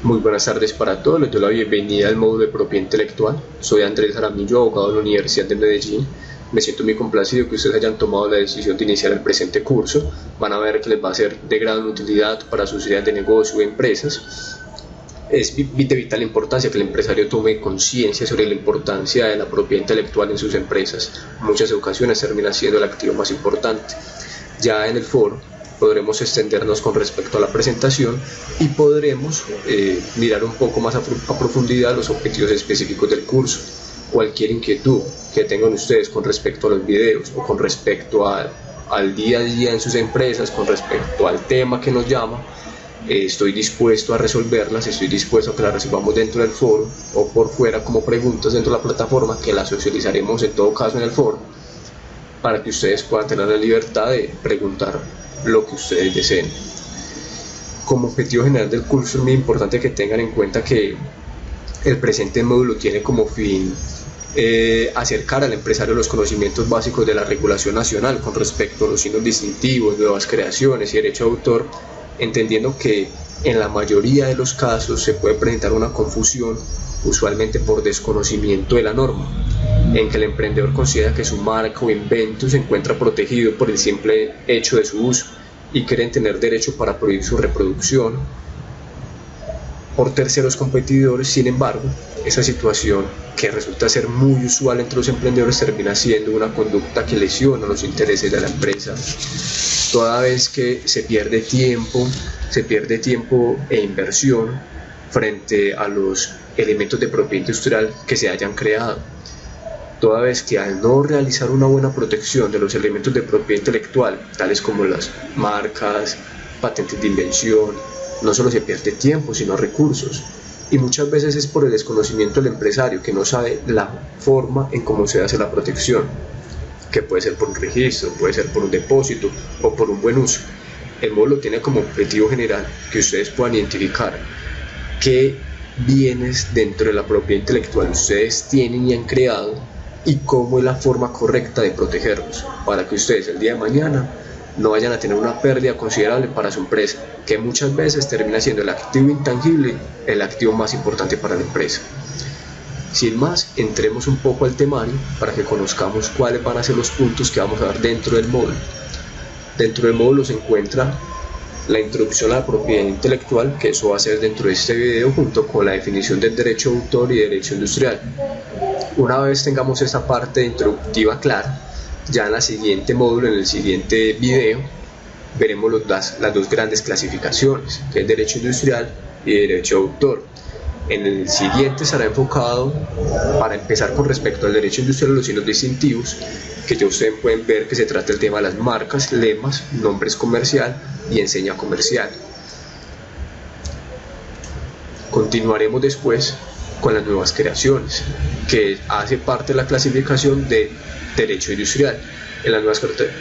Muy buenas tardes para todos, les doy la bienvenida al módulo de propiedad intelectual. Soy Andrés Jaramillo, abogado de la Universidad de Medellín. Me siento muy complacido que ustedes hayan tomado la decisión de iniciar el presente curso. Van a ver que les va a ser de gran utilidad para sus ideas de negocio o empresas. Es de vital importancia que el empresario tome conciencia sobre la importancia de la propiedad intelectual en sus empresas. En muchas ocasiones termina siendo el activo más importante. Ya en el foro podremos extendernos con respecto a la presentación y podremos mirar un poco más a profundidad los objetivos específicos del curso. Cualquier inquietud que tengan ustedes con respecto a los videos o con respecto al día a día en sus empresas, con respecto al tema que nos llama, estoy dispuesto a resolverlas, estoy dispuesto a que las resolvamos dentro del foro o por fuera como preguntas dentro de la plataforma, que las socializaremos en todo caso en el foro, para que ustedes puedan tener la libertad de preguntar lo que ustedes deseen. Como objetivo general del curso es muy importante que tengan en cuenta que el presente módulo tiene como fin acercar al empresario los conocimientos básicos de la regulación nacional con respecto a los signos distintivos, nuevas creaciones y derecho de autor, entendiendo que en la mayoría de los casos se puede presentar una confusión, usualmente por desconocimiento de la norma, en que el emprendedor considera que su marca o invento se encuentra protegido por el simple hecho de su uso y quieren tener derecho para prohibir su reproducción por terceros competidores. Sin embargo, esa situación, que resulta ser muy usual entre los emprendedores, termina siendo una conducta que lesiona los intereses de la empresa, toda vez que se pierde tiempo e inversión frente a los elementos de propiedad industrial que se hayan creado, toda vez que al no realizar una buena protección de los elementos de propiedad intelectual, tales como las marcas, patentes de invención, no solo se pierde tiempo, sino recursos, y muchas veces es por el desconocimiento del empresario, que no sabe la forma en cómo se hace la protección, que puede ser por un registro, puede ser por un depósito o por un buen uso. El módulo tiene como objetivo general que ustedes puedan identificar qué bienes dentro de la propiedad intelectual ustedes tienen y han creado y cómo es la forma correcta de protegerlos, para que ustedes el día de mañana no vayan a tener una pérdida considerable para su empresa, que muchas veces termina siendo el activo intangible el activo más importante para la empresa. Sin más, entremos un poco al temario para que conozcamos cuáles van a ser los puntos que vamos a ver dentro del módulo. Dentro del módulo se encuentra la introducción a la propiedad intelectual, que eso va a ser dentro de este video, junto con la definición del derecho de autor y derecho industrial. Una vez tengamos esta parte introductiva clara, ya en el siguiente módulo, en el siguiente video, veremos las dos grandes clasificaciones, que es derecho industrial y derecho de autor. En el siguiente estará enfocado, para empezar, con respecto al derecho industrial, los signos distintivos, que ya ustedes pueden ver que se trata del tema de las marcas, lemas, nombres comercial y enseña comercial. Continuaremos después con las nuevas creaciones, que hace parte de la clasificación de derecho industrial. En las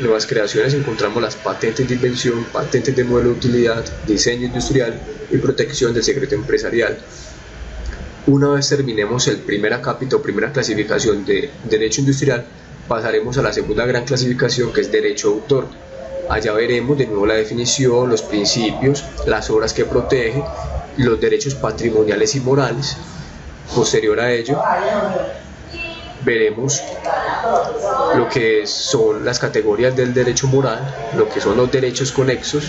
nuevas creaciones encontramos las patentes de invención, patentes de modelo de utilidad, diseño industrial y protección del secreto empresarial. Una vez terminemos el primer acápite o primera clasificación de derecho industrial, pasaremos a la segunda gran clasificación, que es derecho de autor. Allá veremos de nuevo la definición, los principios, las obras que protege, los derechos patrimoniales y morales. Posterior a ello, veremos lo que son las categorías del derecho moral, lo que son los derechos conexos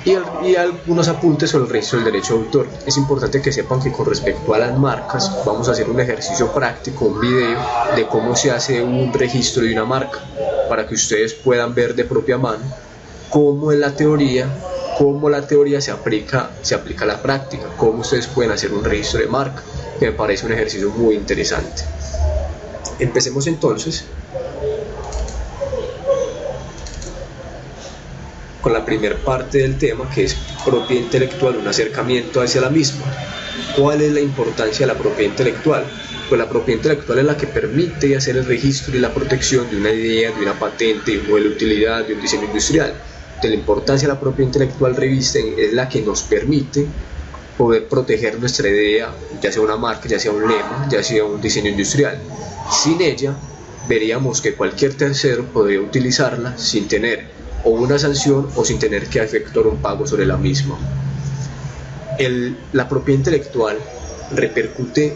y algunos apuntes sobre el registro del derecho de autor. Es importante que sepan que con respecto a las marcas vamos a hacer un ejercicio práctico, un video de cómo se hace un registro de una marca, para que ustedes puedan ver de propia mano cómo es la teoría, cómo la teoría se aplica a la práctica, cómo ustedes pueden hacer un registro de marca, que me parece un ejercicio muy interesante. Empecemos entonces con la primera parte del tema, que es propiedad intelectual, un acercamiento hacia la misma. ¿Cuál es la importancia de la propiedad intelectual? Pues la propiedad intelectual es la que permite hacer el registro y la protección de una idea, de una patente, de un modelo de utilidad, de un diseño industrial. De la importancia de la propiedad intelectual revisten es la que nos permite poder proteger nuestra idea, ya sea una marca, ya sea un lema, ya sea un diseño industrial. Sin ella, veríamos que cualquier tercero podría utilizarla sin tener o una sanción o sin tener que efectuar un pago sobre la misma. La propiedad intelectual repercute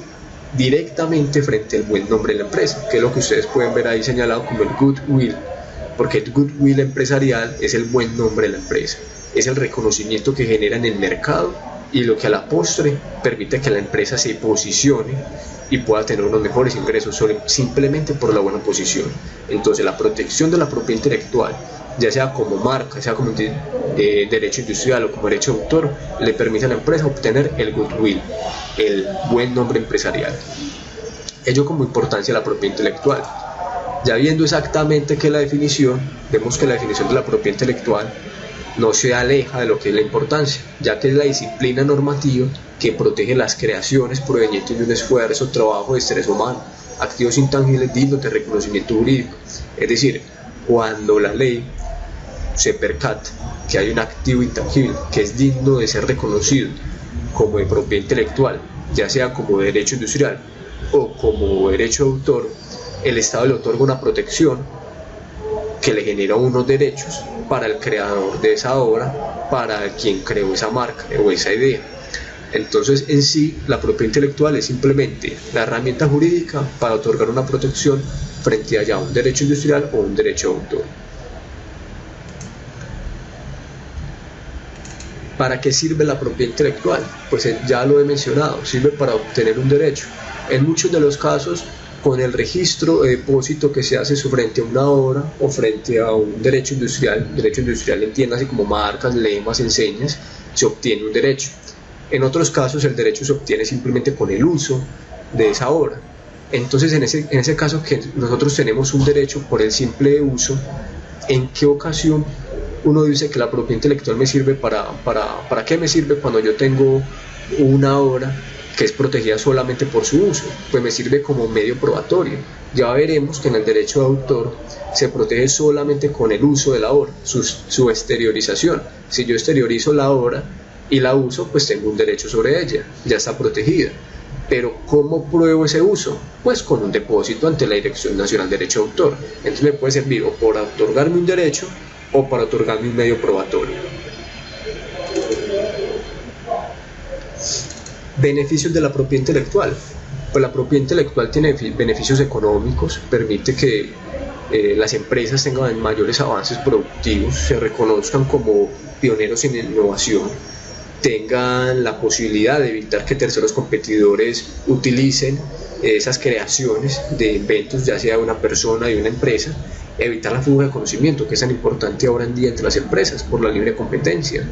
directamente frente al buen nombre de la empresa, que es lo que ustedes pueden ver ahí señalado como el goodwill, porque el goodwill empresarial es el buen nombre de la empresa, es el reconocimiento que genera en el mercado y lo que a la postre permite que la empresa se posicione y pueda tener unos mejores ingresos simplemente por la buena posición. Entonces la protección de la propiedad intelectual, ya sea como marca, sea como derecho industrial o como derecho de autor, le permite a la empresa obtener el goodwill, el buen nombre empresarial. Ello como importancia de la propiedad intelectual. Ya viendo exactamente qué es la definición, vemos que la definición de la propiedad intelectual no se aleja de lo que es la importancia, ya que es la disciplina normativa que protege las creaciones provenientes de un esfuerzo, trabajo, estrés humano, activos intangibles dignos de reconocimiento jurídico. Es decir, cuando la ley se percata que hay un activo intangible que es digno de ser reconocido como de propiedad intelectual, ya sea como derecho industrial o como derecho de autor, el Estado le otorga una protección que le genera unos derechos para el creador de esa obra, para quien creó esa marca o esa idea. Entonces, en sí, la propiedad intelectual es simplemente la herramienta jurídica para otorgar una protección frente a ya un derecho industrial o un derecho de autor. ¿Para qué sirve la propiedad intelectual? Pues ya lo he mencionado, sirve para obtener un derecho. En muchos de los casos, con el registro de depósito que se hace frente a una obra o frente a un derecho industrial entiéndase como marcas, lemas, enseñas, se obtiene un derecho. En otros casos el derecho se obtiene simplemente con el uso de esa obra. Entonces en ese caso que nosotros tenemos un derecho por el simple uso, ¿en qué ocasión uno dice que la propiedad intelectual me sirve para qué me sirve cuando yo tengo una obra que es protegida solamente por su uso? Pues me sirve como medio probatorio. Ya veremos que en el derecho de autor se protege solamente con el uso de la obra, su exteriorización. Si yo exteriorizo la obra y la uso, pues tengo un derecho sobre ella, ya está protegida. Pero ¿cómo pruebo ese uso? Pues con un depósito ante la Dirección Nacional de Derecho de Autor. Entonces me puede servir o para otorgarme un derecho o para otorgarme un medio probatorio. Beneficios de la propiedad intelectual. Pues la propiedad intelectual tiene beneficios económicos, permite que las empresas tengan mayores avances productivos, se reconozcan como pioneros en innovación, tengan la posibilidad de evitar que terceros competidores utilicen esas creaciones de inventos, ya sea de una persona y una empresa, evitar la fuga de conocimiento, que es tan importante ahora en día entre las empresas por la libre competencia.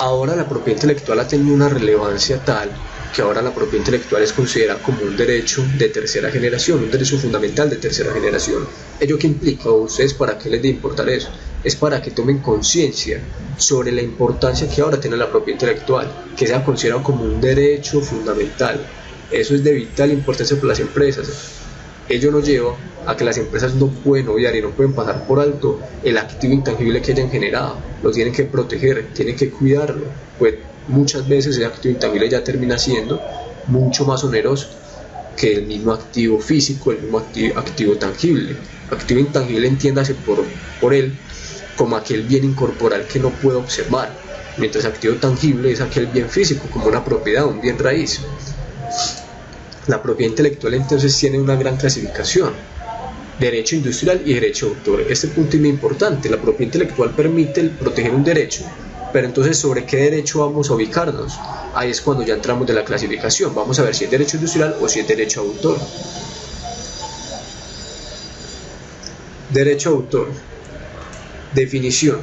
Ahora la propiedad intelectual ha tenido una relevancia tal que ahora la propiedad intelectual es considerada como un derecho de tercera generación, un derecho fundamental de tercera generación. ¿Ello qué implica? ¿O ustedes para qué les debe importar eso? Es para que tomen conciencia sobre la importancia que ahora tiene la propiedad intelectual, que sea considerado como un derecho fundamental. Eso es de vital importancia para las empresas. Ello nos lleva a que las empresas no pueden obviar y no pueden pasar por alto el activo intangible que hayan generado. Lo tienen que proteger, tienen que cuidarlo, pues muchas veces ese activo intangible ya termina siendo mucho más oneroso que el mismo activo físico, el mismo activo tangible. Activo intangible entiéndase por él como aquel bien incorporal que no puedo observar, mientras activo tangible es aquel bien físico como una propiedad, un bien raíz. La propiedad intelectual entonces tiene una gran clasificación: derecho industrial y derecho de autor. Este punto es muy importante. La propiedad intelectual permite proteger un derecho, pero entonces ¿sobre qué derecho vamos a ubicarnos? Ahí es cuando ya entramos de la clasificación. Vamos a ver si es derecho industrial o si es derecho de autor. Derecho de autor. Definición.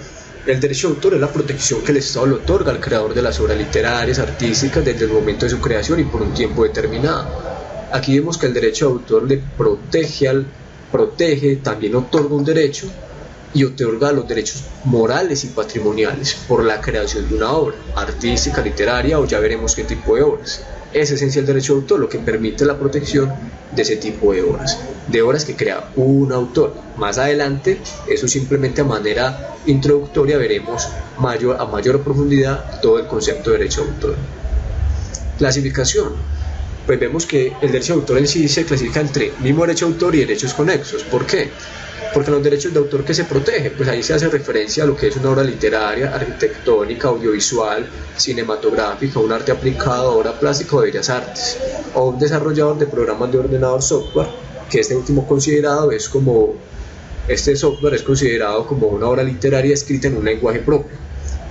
El derecho de autor es la protección que el Estado le otorga al creador de las obras literarias, artísticas, desde el momento de su creación y por un tiempo determinado. Aquí vemos que el derecho de autor le protege, también otorga un derecho y otorga los derechos morales y patrimoniales por la creación de una obra artística, literaria o ya veremos qué tipo de obras. Es esencial el derecho de autor, lo que permite la protección de ese tipo de obras que crea un autor. Más adelante, eso simplemente a manera introductoria, veremos a mayor profundidad todo el concepto de derecho de autor. Clasificación. Pues vemos que el derecho de autor en sí se clasifica entre mismo derecho de autor y derechos conexos. ¿Por qué? Porque los derechos de autor que se protegen, pues ahí se hace referencia a lo que es una obra literaria, arquitectónica, audiovisual, cinematográfica, un arte aplicado, obra plástica o de bellas artes, o un desarrollador de programas de ordenador software, que este software es considerado como una obra literaria escrita en un lenguaje propio.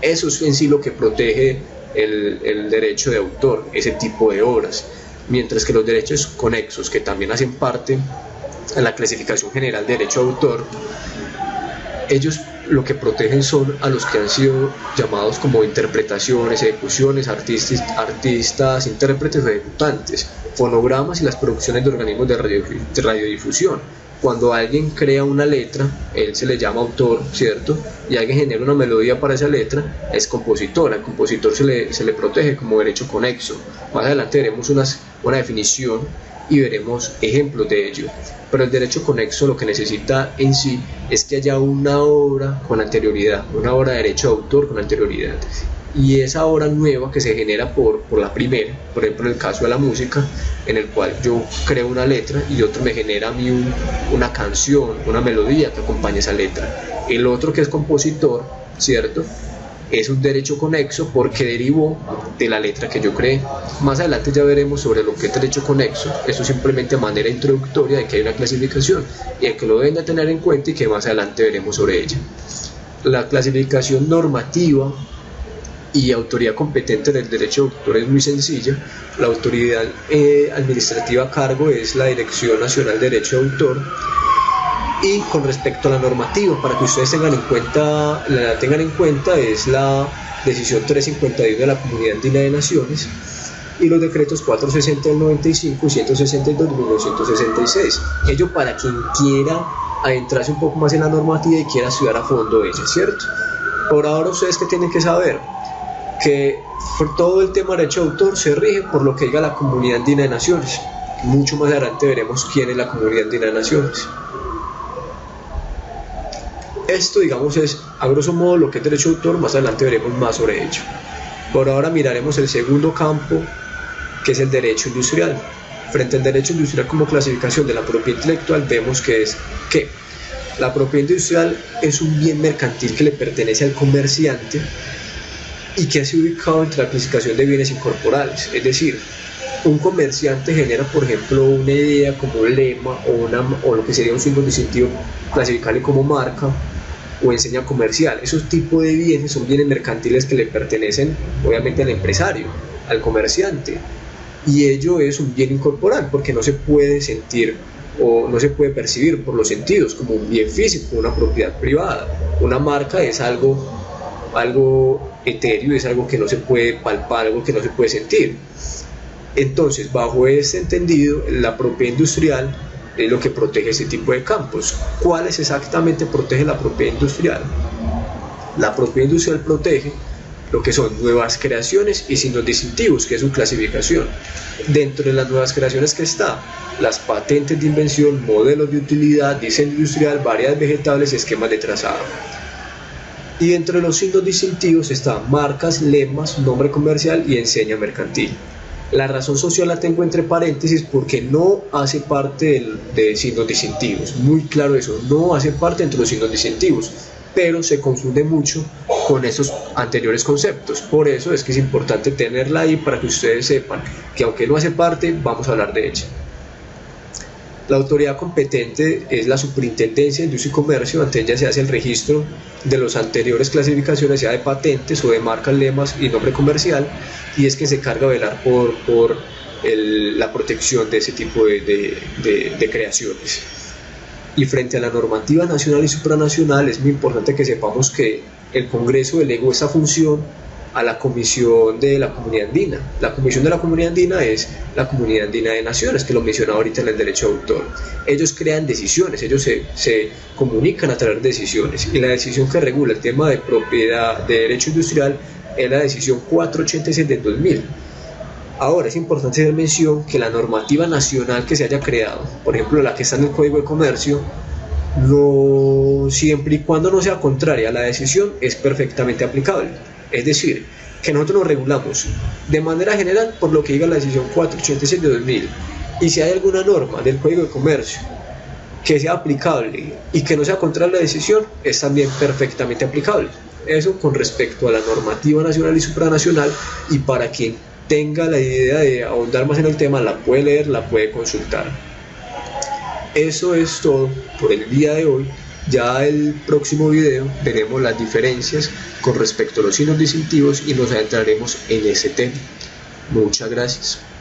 Eso es en sí lo que protege el derecho de autor, ese tipo de obras, mientras que los derechos conexos, que también hacen parte en la clasificación general de derecho de autor, ellos lo que protegen son a los que han sido llamados como interpretaciones, ejecuciones, artistas, intérpretes o ejecutantes, fonogramas y las producciones de organismos de radiodifusión. Cuando alguien crea una letra, él se le llama autor, ¿cierto? Y alguien genera una melodía para esa letra, es compositor. Al compositor se le protege como derecho conexo. Más adelante veremos una definición y veremos ejemplos de ello. Pero el derecho conexo lo que necesita en sí es que haya una obra con anterioridad, una obra de derecho de autor con anterioridad. Y esa obra nueva que se genera por la primera, por ejemplo en el caso de la música, en el cual yo creo una letra y otro me genera a mí una canción, una melodía que acompaña esa letra. El otro, que es compositor, ¿cierto?, es un derecho conexo porque derivó de la letra que yo creé. Más adelante ya veremos sobre lo que es derecho conexo. Esto simplemente a manera introductoria de que hay una clasificación y el que lo deben de tener en cuenta y que más adelante veremos sobre ella. La clasificación normativa y autoridad competente del derecho de autor es muy sencilla. La autoridad administrativa a cargo es la Dirección Nacional de Derecho de Autor. Y con respecto a la normativa, para que ustedes la tengan en cuenta, es la decisión 351 de la Comunidad Andina de Naciones y los decretos 460 del 95 y 162 de 1966. Ello para quien quiera adentrarse un poco más en la normativa y quiera estudiar a fondo ella, ¿cierto? Por ahora ustedes que tienen que saber que por todo el tema de derecho de autor se rige por lo que diga la Comunidad Andina de Naciones. Mucho más adelante veremos quién es la Comunidad Andina de Naciones. Esto, digamos, es a grosso modo lo que es derecho de autor. Más adelante veremos más sobre ello. Por ahora miraremos el segundo campo, que es el derecho industrial. Frente al derecho industrial como clasificación de la propiedad intelectual, vemos que la propiedad industrial es un bien mercantil que le pertenece al comerciante y que ha sido ubicado entre la clasificación de bienes incorporales. Es decir, un comerciante genera, por ejemplo, una idea como un lema o lo que sería un símbolo distintivo, clasificarle como marca o enseña comercial. Esos tipos de bienes son bienes mercantiles que le pertenecen obviamente al empresario, al comerciante, y ello es un bien incorporal porque no se puede sentir o no se puede percibir por los sentidos como un bien físico, una propiedad privada. Una marca es algo etéreo, es algo que no se puede palpar, algo que no se puede sentir. Entonces, bajo este entendido, la propiedad industrial es lo que protege ese tipo de campos. ¿Cuáles exactamente protege la propiedad industrial? La propiedad industrial protege lo que son nuevas creaciones y signos distintivos, que es su clasificación. Dentro de las nuevas creaciones que está las patentes de invención, modelos de utilidad, diseño industrial, variedades vegetales y esquemas de trazado. Y dentro de los signos distintivos están marcas, lemas, nombre comercial y enseña mercantil. La razón social la tengo entre paréntesis porque no hace parte de signos distintivos. Muy claro eso, no hace parte entre los signos distintivos, pero se confunde mucho con esos anteriores conceptos. Por eso es que es importante tenerla ahí para que ustedes sepan que aunque no hace parte, vamos a hablar de ella. La autoridad competente es la Superintendencia de Industria y Comercio. Ante ella se hace el registro de las anteriores clasificaciones, sea de patentes o de marcas, lemas y nombre comercial, y es que se encarga de velar por la protección de ese tipo de creaciones. Y frente a la normativa nacional y supranacional, es muy importante que sepamos que el Congreso delegó esa función a la Comisión de la Comunidad Andina. La Comisión de la Comunidad Andina es la Comunidad Andina de Naciones, que lo mencionaba ahorita en el derecho de autor. Ellos crean decisiones, ellos se comunican a través de decisiones, y la decisión que regula el tema de propiedad de derecho industrial es la decisión 486 del 2000. Ahora es importante hacer mención que la normativa nacional que se haya creado, por ejemplo la que está en el Código de Comercio, no, siempre y cuando no sea contraria a la decisión, es perfectamente aplicable. Es decir, que nosotros nos regulamos de manera general por lo que diga la decisión 486 de 2000, y si hay alguna norma del Código de Comercio que sea aplicable y que no sea contra la decisión es también perfectamente aplicable. Eso con respecto a la normativa nacional y supranacional, y para quien tenga la idea de ahondar más en el tema la puede leer, la puede consultar. Eso es todo por el día de hoy. Ya el próximo video veremos las diferencias con respecto a los signos distintivos y nos adentraremos en ese tema. Muchas gracias.